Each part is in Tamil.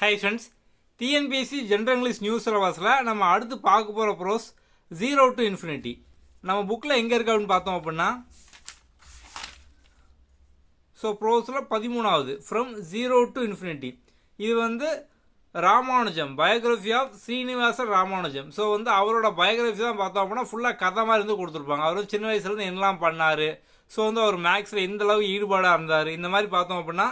Hi friends, TNPSC general English news சிலபஸில் நம்ம அடுத்து பார்க்க போகிற ப்ரோஸ் 0 to infinity. நம்ம புக்கில் எங்கே இருக்கு அப்படின்னு பார்த்தோம் அப்படின்னா, ஸோ ப்ரோஸில் 13வது ஃப்ரம் 0 to infinity. இது வந்து Ramanujan, biography of Srinivasa Ramanujan. So வந்து அவரோட பயோகிராஃபி தான் பார்த்தோம் அப்படின்னா ஃபுல்லாக கதை மாதிரி இருந்து கொடுத்துருப்பாங்க. அவர் வந்து சின்ன வயசுலேருந்து என்னெல்லாம் பண்ணார், ஸோ வந்து அவர் மேக்ஸில் எந்த அளவுக்கு ஈடுபாடாக இருந்தார், இந்த மாதிரி பார்த்தோம் அப்படின்னா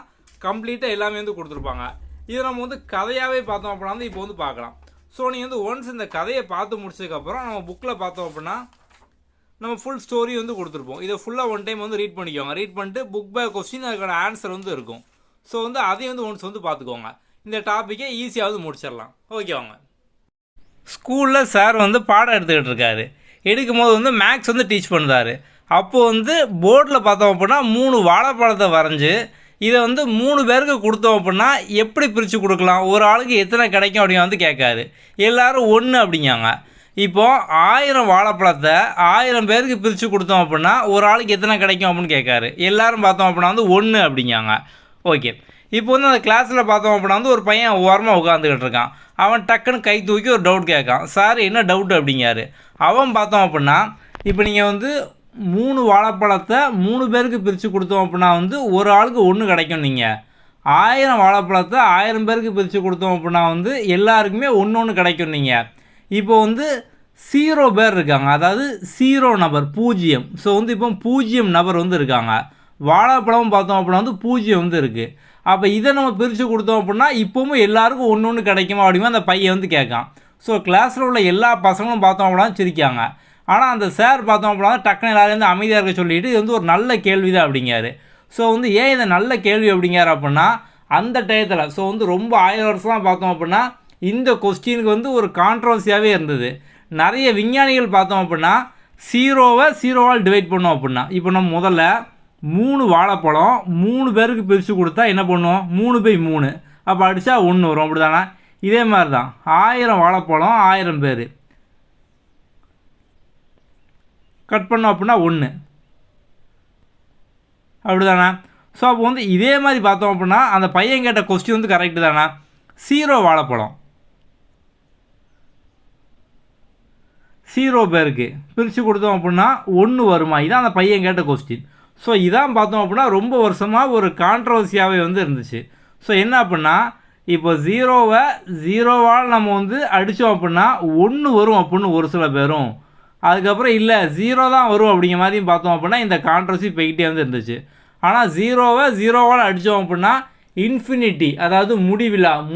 கம்ப்ளீட்டாக எல்லாமே வந்து கொடுத்துருப்பாங்க. இதை நம்ம வந்து கதையாகவே பார்த்தோம் அப்படின்னா வந்து இப்போ வந்து பார்க்கலாம். ஸோ நீங்கள் வந்து ஒன்ஸ் இந்த கதையை பார்த்து முடிச்சதுக்கப்புறம் நம்ம புக்கில் பார்த்தோம் அப்படின்னா நம்ம ஃபுல் ஸ்டோரி வந்து கொடுத்துருப்போம். இதை ஃபுல்லாக ஒன் டைம் வந்து ரீட் பண்ணிக்கோங்க. ரீட் பண்ணிட்டு புக் பை கொஸ்டின் அதுக்கான ஆன்சர் வந்து இருக்கும். ஸோ வந்து அதையும் வந்து ஒன்ஸ் வந்து பார்த்துக்கோங்க. இந்த டாப்பிக்கை ஈஸியாக வந்து முடிச்சிடலாம். ஓகேவாங்க. ஸ்கூலில் சார் வந்து பாடம் எடுத்துக்கிட்டு இருக்காரு. எடுக்கும் போது வந்து மேக்ஸ் வந்து டீச் பண்ணுறாரு. அப்போது வந்து போர்டில் பார்த்தோம் அப்படின்னா 3 வாழைப்பழத்தை வரைஞ்சி இதை வந்து 3 பேருக்கு கொடுத்தோம் அப்படின்னா எப்படி பிரித்து கொடுக்கலாம், ஒரு ஆளுக்கு எத்தனை கிடைக்கும் அப்படின்னு வந்து கேட்காரு. எல்லோரும் 1 அப்படிங்காங்க. இப்போது 1000 வாழைப்பழத்தை 1000 பேருக்கு பிரித்து கொடுத்தோம் அப்படின்னா ஒரு ஆளுக்கு எத்தனை கிடைக்கும் அப்படின்னு கேட்காரு. எல்லோரும் பார்த்தோம் அப்படின்னா வந்து 1 அப்படிங்காங்க. ஓகே, இப்போ வந்து அந்த கிளாஸில் பார்த்தோம் அப்படின்னா வந்து ஒரு பையன் ஓரமாக உட்காந்துக்கிட்டு இருக்கான். அவன் டக்குன்னு கை தூக்கி ஒரு டவுட் கேட்கான். சார் என்ன டவுட் அப்படிங்காரு. அவன் பார்த்தோம் அப்படின்னா இப்போ நீங்கள் வந்து 3 வாழைப்பழத்தை 3 பேருக்கு பிரித்து கொடுத்தோம் அப்படின்னா வந்து ஒரு ஆளுக்கு 1 கிடைக்கும். நீங்கள் 1000 வாழைப்பழத்தை 1000 பேருக்கு பிரித்து கொடுத்தோம் அப்படின்னா வந்து எல்லாருக்குமே 1 கிடைக்கும். நீங்கள் இப்போ வந்து 0 பேர் இருக்காங்க, அதாவது 0 நபர் 0. ஸோ வந்து இப்போ 0 நபர் வந்து இருக்காங்க. வாழைப்பழம் பார்த்தோம் அப்படின்னா வந்து 0 வந்து இருக்குது. அப்போ இதை நம்ம பிரித்து கொடுத்தோம் அப்படின்னா இப்போவும் எல்லாருக்கும் 1 கிடைக்குமா அப்படிமா அந்த பையன் வந்து கேட்கான். ஸோ கிளாஸில் உள்ள எல்லா பசங்களும் பார்த்தோம் அப்படின்னா சிரிக்காங்க. ஆனால் அந்த சார் பார்த்தோம் அப்படின்னா டக்குனு எல்லாரும் வந்து அமைதியாக இருக்க சொல்லிவிட்டு இது வந்து ஒரு நல்ல கேள்வி தான் அப்படிங்காரு. ஸோ வந்து ஏன் இதை நல்ல கேள்வி அப்படிங்காரு அப்படின்னா அந்த டயத்தில் ஸோ வந்து ரொம்ப 1000 வருஷம்லாம் பார்த்தோம் அப்படின்னா இந்த கொஸ்டினுக்கு வந்து ஒரு கான்ட்ரவர்சியாகவே இருந்தது. நிறைய விஞ்ஞானிகள் பார்த்தோம் அப்படின்னா 0வை 0வால் டிவைட் பண்ணோம் அப்படின்னா இப்போ நம்ம முதல்ல 3 வாழைப்பழம் 3 பேருக்கு பிரித்து கொடுத்தா என்ன பண்ணுவோம், 3/3. அப்போ அடித்தா 1 வரும். அப்படி தானே? இதே மாதிரி தான் 1000 வாழைப்பழம் 1000 பேர் கட் பண்ணோம் அப்படின்னா 1. அப்படி தானே? ஸோ அப்போ வந்து இதே மாதிரி பார்த்தோம் அப்படின்னா அந்த பையன் கேட்ட கொஸ்டின் வந்து கரெக்டு தானே. 0 வாழைப்பழம் 0 பேருக்கு பிரித்து கொடுத்தோம் அப்படின்னா 1 வருமா? இதான் அந்த பையன் கேட்ட கொஸ்டின். ஸோ இதான் பார்த்தோம் அப்படின்னா ரொம்ப வருஷமாக ஒரு கான்ட்ரவர்சியாகவே வந்து இருந்துச்சு. ஸோ என்ன அப்படின்னா இப்போ 0வை 0வால் நம்ம வந்து அடித்தோம் அப்படின்னா 1 வரும் அப்படின்னு ஒரு சில பேரும், அதுக்கப்புறம் இல்லை 0 தான் வரும் அப்படிங்கிற மாதிரியும் பார்த்தோம் அப்படின்னா இந்த கான்ட்ரவர்சி போய்கிட்டே வந்து இருந்துச்சு. ஆனால் 0வை 0வால் அடித்தோம் அப்படின்னா இன்ஃபினிட்டி, அதாவது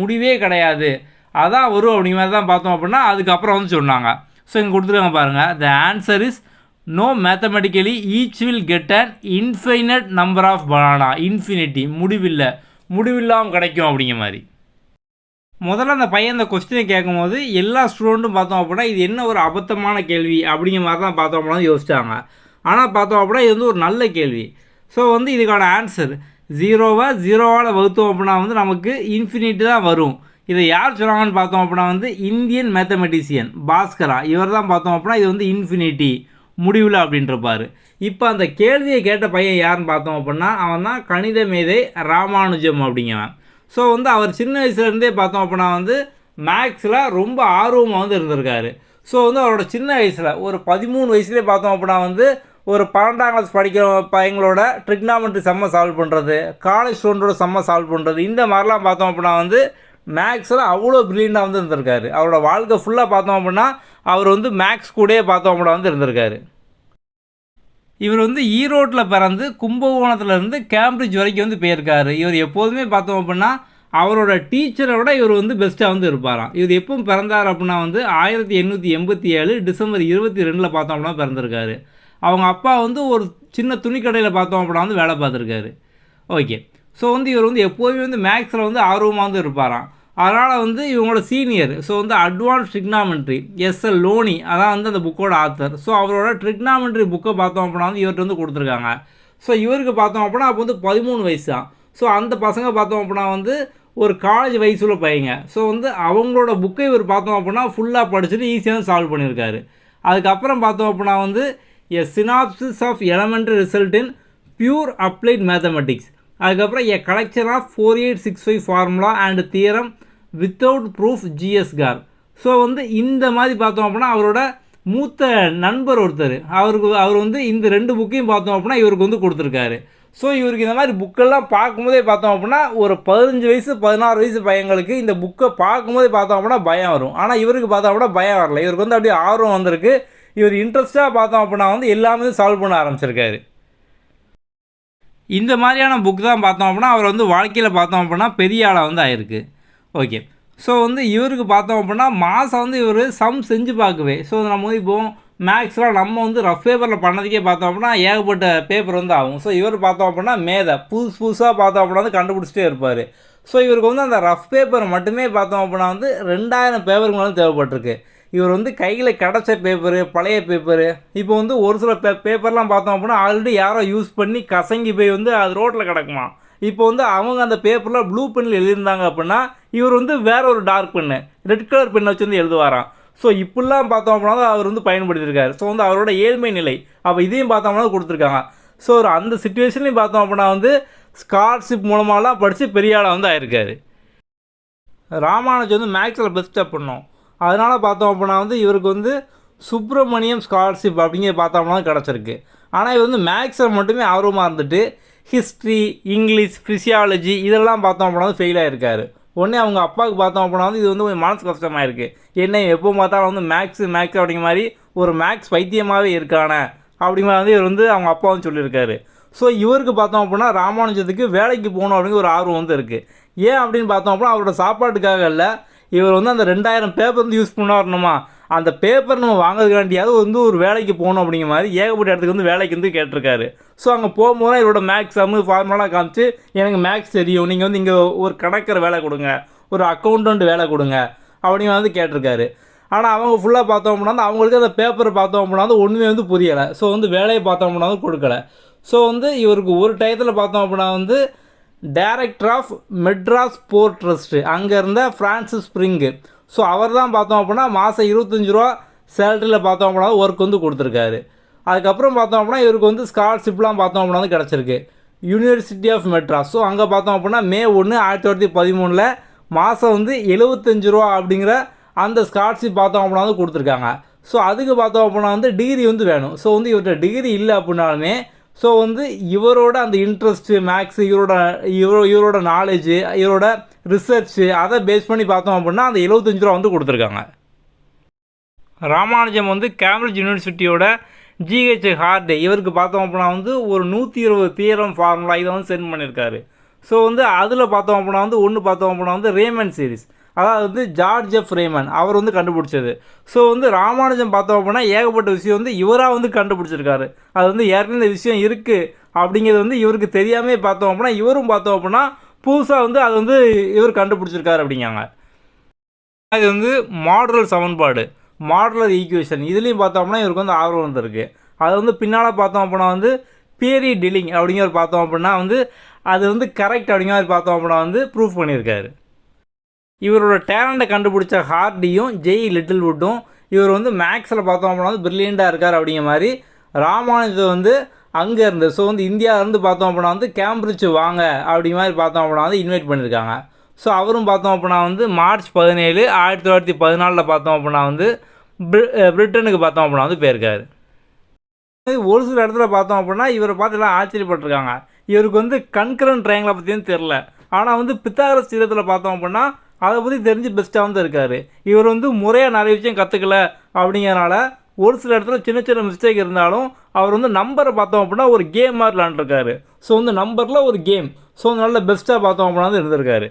முடிவே கிடையாது, அதான் வரும் அப்படிங்கிற மாதிரி தான் பார்த்தோம் அப்படின்னா அதுக்கப்புறம் வந்து சொன்னாங்க. ஸோ இங்கே கொடுத்துருக்காங்க பாருங்கள். The answer is no mathematically each will get an infinite number of banana. Infinity முடிவில்லாமல் கிடைக்கும் அப்படிங்கிற மாதிரி. முதல்ல அந்த பையன் அந்த கொஸ்டினை கேட்கும்போது எல்லா ஸ்டூடெண்ட்டும் பார்த்தோம் அப்படின்னா இது என்ன ஒரு அபத்தமான கேள்வி அப்படிங்கிற மாதிரி தான் பார்த்தோம் அப்படின்னா யோசிச்சாங்க. ஆனால் பார்த்தோம் அப்படின்னா இது வந்து ஒரு நல்ல கேள்வி. ஸோ வந்து இதுக்கான ஆன்சர் 0வை 0வால் வகுத்தோம் அப்படின்னா வந்து நமக்கு இன்ஃபினிட்டி தான் வரும். இதை யார் சொன்னாங்கன்னு பார்த்தோம் அப்படின்னா வந்து இந்தியன் மேத்தமெட்டிஷியன் பாஸ்கரா. இவர் தான் பார்த்தோம் அப்படின்னா இது வந்து இன்ஃபினிட்டி முடிவில் அப்படின்றப்பார். இப்போ அந்த கேள்வியை கேட்ட பையன் யாருன்னு பார்த்தோம் அப்படின்னா அவன் தான் கணித மேதை ராமானுஜம் அப்படிங்கிறவன். ஸோ வந்து அவர் சின்ன வயசுலேருந்தே பார்த்தோம் அப்படின்னா வந்து மேக்ஸில் ரொம்ப ஆர்வமாக வந்து இருந்திருக்காரு. ஸோ வந்து அவரோட சின்ன வயசில் ஒரு 13 வயசுலேயே பார்த்தோம் அப்படின்னா வந்து ஒரு 12ஆம் கிளாஸ் படிக்கிற பையங்களோட ட்ரிக்னாமெட்ரி சம்மை சால்வ் பண்ணுறது, காலேஜ் ஸ்டூடெண்ட்டோட சம்மை சால்வ் பண்ணுறது, இந்த மாதிரிலாம் பார்த்தோம் அப்படின்னா வந்து மேக்ஸில் அவ்வளோ ப்ரில்லியண்ட்டாக வந்து இருந்திருக்காரு. அவரோட வாழ்க்கை ஃபுல்லாக பார்த்தோம் அப்படின்னா அவர் வந்து மேக்ஸ் கூடயே பார்த்தோம் அப்படின்னா வந்து இருந்திருக்காரு. இவர் வந்து ஈரோட்டில் பிறந்து கும்பகோணத்துலேருந்து கேம்பிரிட்ஜ் வரைக்கும் வந்து போயிருக்காரு. இவர் எப்போதுமே பார்த்தோம் அப்படின்னா அவரோட டீச்சரை விட இவர் வந்து பெஸ்ட்டாக வந்து இருப்பாராம். இவர் எப்பவும் பிறந்தார் அப்படின்னா வந்து 1887 டிசம்பர் 22 பார்த்தோம் அப்படின்னா பிறந்திருக்காரு. அவங்க அப்பா வந்து ஒரு சின்ன துணிக்கடையில் பார்த்தோம் அப்படின்னா வந்து வேலை பார்த்துருக்காரு. ஓகே, ஸோ வந்து இவர் வந்து எப்போதுமே வந்து மேக்ஸில் வந்து ஆர்வமாக வந்து இருப்பாராம். அதனால் வந்து இவங்களோட சீனியர் ஸோ வந்து அட்வான்ஸ் ட்ரிக்னாமெட்ரி எஸ்எல் லோனி, அதான் வந்து அந்த புக்கோட ஆத்தர். ஸோ அவரோட ட்ரிக்னாமெட்ரி புக்கை பார்த்தோம் அப்படின்னா வந்து இவர்கிட்ட வந்து கொடுத்துருக்காங்க. ஸோ இவருக்கு பார்த்தோம் அப்படின்னா அப்போ வந்து 13 வயசு தான். ஸோ அந்த பசங்க பார்த்தோம் அப்படின்னா வந்து ஒரு காலேஜ் வயசுல பையங்க. ஸோ வந்து அவங்களோட புக்கை இவர் பார்த்தோம் அப்படின்னா ஃபுல்லாக படிச்சுட்டு ஈஸியாக சால்வ் பண்ணியிருக்காரு. அதுக்கப்புறம் பார்த்தோம் அப்படின்னா வந்து a synopsis of elementary result in pure applied mathematics, அதுக்கப்புறம் a collection of 4865 formula and theorem without proof GS Carr. So வந்து இந்த மாதிரி பார்த்தோம் அப்படின்னா அவரோட மூத்த நண்பர் ஒருத்தர் அவர் வந்து இந்த 2 புக்கையும் பார்த்தோம் அப்படின்னா இவருக்கு வந்து கொடுத்துருக்காரு. ஸோ இவருக்கு இந்த மாதிரி புக்கெல்லாம் பார்க்கும்போதே பார்த்தோம் அப்படின்னா ஒரு 15 வயசு 16 வயசு பையங்களுக்கு இந்த புக்கை பார்க்கும்போதே பார்த்தோம் அப்படின்னா பயம் வரும். ஆனால் இவருக்கு பார்த்தோம் அப்படின்னா பயம் வரல. இவருக்கு வந்து அப்படியே ஆர்வம் வந்திருக்கு. இவர் இன்ட்ரெஸ்ட்டாக பார்த்தோம் அப்படின்னா வந்து எல்லாமே சால்வ் பண்ண ஆரம்பிச்சிருக்காரு. இந்த மாதிரியான புக் தான் பார்த்தோம் அப்படின்னா அவர் வந்து வாழ்க்கையில் பார்த்தோம் அப்படின்னா பெரிய ஆளாக வந்து ஆயிருக்கு. ஓகே. ஸோ வந்து இவருக்கு பார்த்தோம் அப்படின்னா மாதம் வந்து இவர் சம் செஞ்சு பார்க்கவே. ஸோ நம்ம வந்து இப்போது மேக்ஸ்லாம் நம்ம வந்து ரஃப் பேப்பரில் பண்ணதுக்கே பார்த்தோம் அப்படின்னா ஏகப்பட்ட பேப்பர் வந்து ஆகும். ஸோ இவர் பார்த்தோம் அப்படின்னா புதுசாக பார்த்தோம் அப்படின்னா வந்து கண்டுபிடிச்சிட்டே இருப்பார். ஸோ இவருக்கு வந்து அந்த ரஃப் பேப்பர் மட்டுமே பார்த்தோம் அப்படின்னா வந்து 2000 பேப்பருக்கு வந்து தேவைப்பட்டிருக்கு. இவர் வந்து கையில் கிடச்ச பேப்பரு, பழைய பேப்பரு, இப்போ வந்து ஒரு சில பேப்பர்லாம் பார்த்தோம் அப்படின்னா ஆல்ரெடி யாரோ யூஸ் பண்ணி கசங்கி போய் வந்து அது ரோட்டில் கிடக்குமா. இப்போ வந்து அவங்க அந்த பேப்பரில் ப்ளூ பென்னில் எழுதியிருந்தாங்க அப்படின்னா இவர் வந்து வேற ஒரு டார்க் பென்னு, ரெட் கலர் பென்னை வச்சு வந்து எழுதுவாராம். ஸோ இப்படிலாம் பார்த்தோம் அப்படின்னா அவர் வந்து பயன்படுத்தியிருக்காரு. ஸோ வந்து அவரோட ஏழ்மை நிலை அப்போ இதையும் பார்த்தோம்னா கொடுத்துருக்காங்க. ஸோ ஒரு அந்த சுச்சுவேஷன்லையும் பார்த்தோம் அப்படின்னா வந்து ஸ்காலர்ஷிப் மூலமாகலாம் படித்து பெரிய ஆளாக வந்து ஆயிருக்காரு. ராமானுஜம் வந்து மேக்ஸில் பெஸ்ட்டாக பண்ணோம். அதனால் பார்த்தோம் அப்படின்னா வந்து இவருக்கு வந்து சுப்பிரமணியம் ஸ்காலர்ஷிப் அப்படிங்கிற பார்த்தோம்னா கிடச்சிருக்கு. ஆனால் இவர் வந்து மேக்ஸில் மட்டுமே ஆர்வமாக இருந்துட்டு ஹிஸ்ட்ரி, இங்கிலீஷ், ஃபிசியாலஜி இதெல்லாம் பார்த்தோம் அப்படின்னா ஃபெயில் ஆகிருக்காரு. உடனே அவங்க அப்பாவுக்கு பார்த்தோம் அப்படின்னா வந்து இது வந்து கொஞ்சம் மனசு கஷ்டமாக இருக்குது. என்ன எப்போ பார்த்தாலும் வந்து மேக்ஸ் அப்படிங்கிற மாதிரி ஒரு மேக்ஸ் பைத்தியமாகவே இருக்கானே அப்படிங்கிற வந்து இவர் வந்து அவங்க அப்பா வந்து சொல்லியிருக்காரு. ஸோ இவருக்கு பார்த்தோம் அப்படின்னா ராமானுஜத்துக்கு வேலைக்கு போகணும் அப்படிங்கிற ஒரு ஆர்வம் வந்து இருக்குது. ஏன் அப்படின்னு பார்த்தோம் அப்படின்னா அவரோட சாப்பாட்டுக்காக இல்லை, இவர் வந்து அந்த 2000 பேப்பர் வந்து யூஸ் பண்ண வரணுமா, அந்த பேப்பர் நம்ம வாங்குறதுக்காண்டியாவது வந்து ஒரு வேலைக்கு போகணும் அப்படிங்கிற மாதிரி ஏகப்பட்ட இடத்துக்கு வந்து வேலைக்கு வந்து கேட்டிருக்காரு. ஸோ அங்கே போகும்போது இவரோட மேக்ஸ் ஃபார்முலாலாம் காமிச்சு எனக்கு மேக்ஸ் தெரியும், நீங்கள் வந்து இங்கே ஒரு கணக்கர் வேலை கொடுங்க, ஒரு அக்கௌண்டன்ட் வேலை கொடுங்க அப்படிங்கிற வந்து கேட்டிருக்காரு. ஆனால் அவங்க ஃபுல்லாக பார்த்தோம் அப்படின்னா அவங்களுக்கு அந்த பேப்பரை பார்த்தோம் அப்படின்னா வந்து ஒன்றுமே வந்து புரியலை. ஸோ வந்து வேலையை பார்த்தோம் அப்படின்னா வந்து கொடுக்கல. ஸோ வந்து இவருக்கு ஒரு டயத்தில் பார்த்தோம் அப்படின்னா வந்து director of Madras port trust அங்கே இருந்த ஃப்ரான்சிஸ் ஸ்ப்ரிங்கு, ஸோ அவர் தான் பார்த்தோம் அப்படின்னா மாதம் 25 ரூபா சேலரியில் பார்த்தோம் அப்படின்னா ஒர்க் வந்து கொடுத்துருக்காரு. அதுக்கப்புறம் பார்த்தோம் அப்படின்னா இவருக்கு வந்து ஸ்காலர்ஷிப்லாம் பார்த்தோம் அப்படின்னா வந்து கிடச்சிருக்கு. யூனிவர்சிட்டி ஆஃப் மெட்ராஸ், ஸோ அங்கே பார்த்தோம் அப்படின்னா May 1, 1913 மாதம் வந்து 75 ரூபா அப்படிங்கிற அந்த ஸ்காலர்ஷிப் பார்த்தோம் அப்படின்னா வந்து கொடுத்துருக்காங்க. ஸோ அதுக்கு பார்த்தோம் அப்படின்னா வந்து டிகிரி வந்து வேணும். ஸோ வந்து இவர்கிட்ட டிகிரி இல்லை அப்படின்னாலுமே ஸோ வந்து இவரோட அந்த இன்ட்ரெஸ்ட்டு மேக்ஸு, இவரோட நாலேஜு, இவரோட ரிசர்ச்சு அதை பேஸ் பண்ணி பார்த்தோம் அப்படின்னா அந்த 75 ரூபா வந்து கொடுத்துருக்காங்க. ராமானுஜம் வந்து கேம்பிரிட்ஜ் யூனிவர்சிட்டியோட GH ஹார்டு இவருக்கு பார்த்தோம் அப்படின்னா வந்து ஒரு 120 தியரம் ஃபார்முலா இதை வந்து சென்ட் பண்ணியிருக்காரு. ஸோ வந்து அதில் பார்த்தோம் அப்படின்னா வந்து ஒன்று பார்த்தோம் அப்படின்னா வந்து ரேமன் சீரிஸ், அதாவது வந்து ஜார்ஜ் எஃப் ரேமன் அவர் வந்து கண்டுபிடிச்சது. ஸோ வந்து ராமானுஜம் பார்த்தோம் அப்படின்னா ஏகப்பட்ட விஷயம் வந்து இவராக வந்து கண்டுபிடிச்சிருக்காரு. அது வந்து ஏற்கனவே இந்த விஷயம் இருக்குது அப்படிங்கிறது வந்து இவருக்கு தெரியாமே பார்த்தோம் அப்படின்னா இவரும் பார்த்தோம் அப்படின்னா புதுசாக வந்து அது வந்து இவர் கண்டுபிடிச்சிருக்காரு அப்படிங்காங்க. அது வந்து மாடுலர் சமன்பாடு, மாடுலர் ஈக்குவேஷன் இதுலேயும் பார்த்தோம்னா இவருக்கு வந்து ஆர்வம் வந்துருக்கு. அது வந்து பின்னால் பார்த்தோம் அப்படின்னா வந்து பியரி டில்லிங் அப்படிங்கிற பார்த்தோம் அப்படின்னா வந்து அது வந்து கரெக்ட் அப்படிங்கிற மாதிரி பார்த்தோம் அப்படின்னா வந்து ப்ரூஃப் பண்ணியிருக்காரு. இவரோட டேலண்ட்டை கண்டுபிடிச்ச ஹார்டியும் லிட்டில்வுட்டும் இவர் வந்து மேக்ஸில் பார்த்தோம் அப்படின்னா வந்து ப்ரில்லியண்ட்டாக இருக்கார் அப்படிங்கிற மாதிரி ராமானுஜம் வந்து அங்கே இருந்து ஸோ வந்து இந்தியாவிலேருந்து பார்த்தோம் அப்படின்னா வந்து கேம்பிரிட்ஜ் வாங்க அப்படிங்கிற மாதிரி பார்த்தோம் அப்படின்னா வந்து இன்வைட் பண்ணியிருக்காங்க. ஸோ அவரும் பார்த்தோம் அப்படின்னா வந்து March 17, 1914 பார்த்தோம் அப்படின்னா வந்து பிரிட்டனுக்கு பார்த்தோம் அப்படின்னா வந்து போயிருக்காரு. ஒரு சில இடத்துல பார்த்தோம் அப்படின்னா இவரை பார்த்து எல்லாம் ஆச்சரியப்பட்டிருக்காங்க. இவருக்கு வந்து கன்கரண்ட் ட்ரையாங்கிளை பற்றியும் தெரில, ஆனால் வந்து பித்தாகரஸ் தியரத்தில் பார்த்தோம் அப்படின்னா அதை பற்றி தெரிஞ்சு பெஸ்ட்டாக வந்து இருக்கார். இவர் வந்து முறையாக நிறைய விஷயம் கற்றுக்கல அப்படிங்கிறனால ஒரு சில இடத்துல சின்ன சின்ன மிஸ்டேக் இருந்தாலும் அவர் வந்து நம்பரை பார்த்தோம் அப்படின்னா ஒரு கேம் மாதிரி விளாண்டுருக்காரு. ஸோ வந்து நம்பரில் ஒரு கேம், ஸோ நல்ல பெஸ்ட்டாக பார்த்தோம் அப்படின்னா வந்து இருந்திருக்காரு.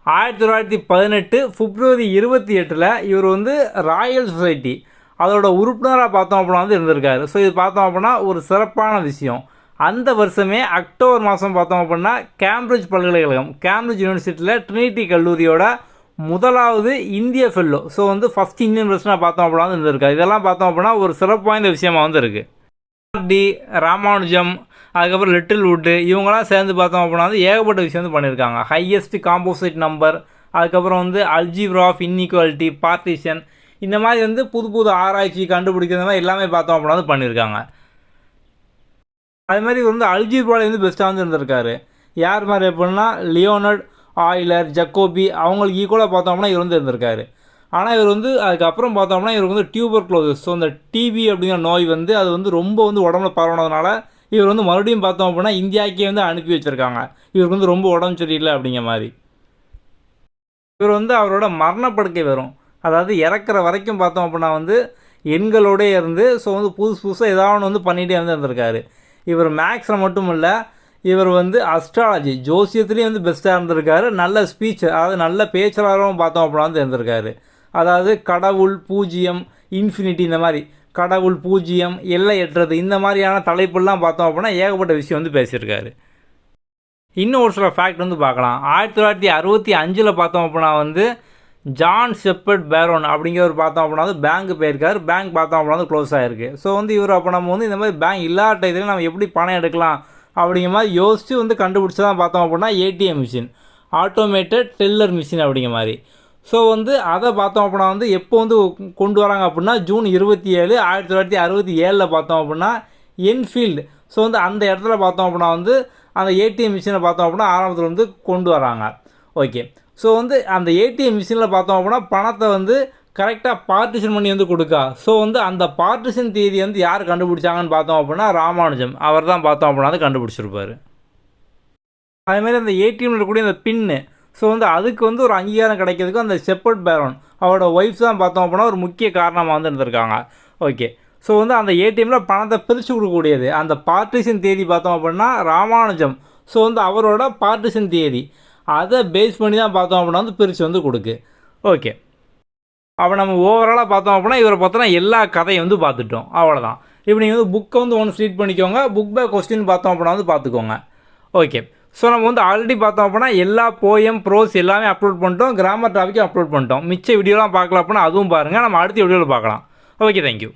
1918 February 28 இவர் வந்து ராயல் சொசைட்டி அதோட உறுப்பினராக பார்த்தோம் அப்படின்னா வந்து இருந்திருக்காரு. ஸோ இது பார்த்தோம் அப்படின்னா ஒரு சிறப்பான விஷயம். அந்த வருஷமே அக்டோபர் மாதம் பார்த்தோம் அப்படின்னா கேம்பிரிட்ஜ் பல்கலைக்கழகம், கேம்பிரிட்ஜ் யூனிவர்சிட்டியில் ட்ரினிட்டி கல்லூரியோட முதலாவது இந்திய ஃபெல்லோ, ஸோ வந்து ஃபஸ்ட் இந்தியன் பர்சனாக பார்த்தோம் அப்படின்னா வந்து இருந்திருக்காரு. இதெல்லாம் பார்த்தோம் அப்படின்னா ஒரு சிறப்பு வாய்ந்த விஷயமாக வந்து இருக்குது. ராமானுஜம் அதுக்கப்புறம் லிட்டில்வுட்டு இவங்களாம் சேர்ந்து பார்த்தோம் அப்படின்னா வந்து ஏகப்பட்ட விஷயம் வந்து பண்ணியிருக்காங்க. ஹையஸ்ட் காம்போசிட் நம்பர், அதுக்கப்புறம் வந்து அல்ஜிப்ரா ஆஃப் இன்இக்வாலிட்டி, பார்ட்டிஷன், இந்த மாதிரி வந்து புது புது ஆராய்ச்சி கண்டுபிடிக்கிறது மாதிரி எல்லாமே பார்த்தோம் அப்படின்னா வந்து பண்ணியிருக்காங்க. அது மாதிரி வந்து அல்ஜிப்ராவில் வந்து பெஸ்ட்டாக வந்து இருந்திருக்காரு. யார் மாதிரி எப்படின்னா லியோனர்ட் ஆயிலர், ஜக்கோபி அவங்களுக்கு ஈக்குவலாக பார்த்தோம்னா இவர் வந்து இருந்திருக்காரு. ஆனால் இவர் வந்து அதுக்கப்புறம் பார்த்தோம்னா இவருக்கு வந்து டியூபர்குலோசிஸ், ஸோ இந்த டிபி அப்படிங்கிற நோய் வந்து அது வந்து ரொம்ப வந்து உடம்புல பரவுனதுனால இவர் வந்து மறுபடியும் பார்த்தோம் அப்படின்னா இந்தியாவுக்கே வந்து அனுப்பி வச்சுருக்காங்க. இவருக்கு வந்து ரொம்ப உடம்பு சரியில்லை அப்படிங்கிற மாதிரி. இவர் வந்து அவரோட மரணப்படுக்கை வரும், அதாவது இறக்குற வரைக்கும் பார்த்தோம் அப்படின்னா வந்து எண்களோடே இருந்து ஸோ வந்து புதுசாக ஏதாவது வந்து பண்ணிகிட்டே வந்து இருந்திருக்காரு. இவர் மேக்ஸில் மட்டும் இல்லை, இவர் வந்து அஸ்ட்ராலஜி ஜோசியத்துலேயும் வந்து பெஸ்ட்டாக இருந்திருக்காரு. நல்ல ஸ்பீச், அதாவது நல்ல பேச்சாளரும் பார்த்தோம் அப்படின்னா வந்து இருந்திருக்காரு. அதாவது கடவுள், பூஜ்ஜியம், இன்ஃபினிட்டி, இந்த மாதிரி கடவுள், பூஜ்ஜியம், எல்லையற்றது, இந்த மாதிரியான தலைப்புலாம் பார்த்தோம் அப்படின்னா ஏகப்பட்ட விஷயம் வந்து பேசியிருக்காரு. இன்னும் ஒரு சில ஃபேக்ட் வந்து பார்க்கலாம். 1965 பார்த்தோம் அப்படின்னா வந்து ஜான் ஷெப்பர்ட் பேரோன் அப்படிங்கிறவர் பார்த்தோம் அப்படின்னா வந்து பேங்க் போயிருக்காரு. பேங்க் பார்த்தோம் அப்படின்னா வந்து க்ளோஸ் ஆகிருக்கு. ஸோ வந்து இவர் அப்போ நம்ம வந்து இந்த மாதிரி பேங்க் இல்லாத இதில் நம்ம எப்படி பணம் எடுக்கலாம் அப்படிங்கிற மாதிரி யோசித்து வந்து கண்டுபிடிச்சி தான் பார்த்தோம் அப்படின்னா ATM machine, automated teller machine அப்படிங்கிற மாதிரி. ஸோ வந்து அதை பார்த்தோம் அப்படின்னா வந்து எப்போ வந்து கொண்டு வராங்க அப்படின்னா ஜூன் 27, 1967 பார்த்தோம் அப்படின்னா என்ஃபீல்டு, ஸோ வந்து அந்த இடத்துல பார்த்தோம் அப்படின்னா வந்து அந்த ஏடிஎம் மிஷினை பார்த்தோம் அப்படின்னா ஆரம்பத்தில் வந்து கொண்டு வராங்க. ஓகே, ஸோ வந்து அந்த ஏடிஎம் மிஷினில் பார்த்தோம் அப்படின்னா பணத்தை வந்து கரெக்டாக பார்ட்டிஷன் பண்ணி வந்து கொடுக்கா. ஸோ வந்து அந்த பார்ட்டிஷன் தியரி வந்து யார் கண்டுபிடிச்சாங்கன்னு பார்த்தோம் அப்படின்னா ராமானுஜம், அவர் தான் பார்த்தோம் அப்படின்னா வந்து கண்டுபிடிச்சிருப்பார். அதேமாதிரி அந்த ஏடிஎம்மில் இருக்கக்கூடிய அந்த பின்னு, ஸோ வந்து அதுக்கு வந்து ஒரு அங்கீகாரம் கிடைக்கிறதுக்கு அந்த ஷெப்பர்ட் பேரோன் அவரோட ஒய்ஃப் தான் பார்த்தோம் அப்படின்னா ஒரு முக்கிய காரணமாக வந்து இருந்திருக்காங்க. ஓகே, ஸோ வந்து அந்த ஏடிஎம்மில் பணத்தை பிரித்து கொடுக்கக்கூடியது அந்த பார்ட்டிஷன் தியரி பார்த்தோம் அப்படின்னா ராமானுஜம், ஸோ வந்து அவரோட பார்ட்டிஷன் தியரி அதை பேஸ் பண்ணி தான் பார்த்தோம் அப்படின்னா வந்து பிரித்து வந்து கொடுக்கு. ஓகே, அப்போ நம்ம ஓவராலாக பார்த்தோம் அப்படின்னா இவரை பார்த்தோன்னா எல்லா கதையும் வந்து பார்த்துட்டோம், அவ்வளோதான். இப்போ நீங்கள் வந்து புக்கை வந்து ஒன்று ரீட் பண்ணிக்கோங்க, புக் பை கொஸ்டின் பார்த்தோம் அப்படின்னா வந்து பார்த்துக்கோங்க. ஓகே, ஸோ நம்ம வந்து ஆல்ரெடி பார்த்தோம் அப்படின்னா எல்லா போயம், ப்ரோஸ் எல்லாமே அப்லோட் பண்ணிட்டோம், கிராமர் டாப்பிக்கும் அப்லோட் பண்ணிட்டோம். மிச்ச வீடியோலாம் பார்க்கலாம் அப்படின்னா அதுவும் பாருங்கள், நம்ம அடுத்த வீடியோவில் பார்க்கலாம். Okay, thank you.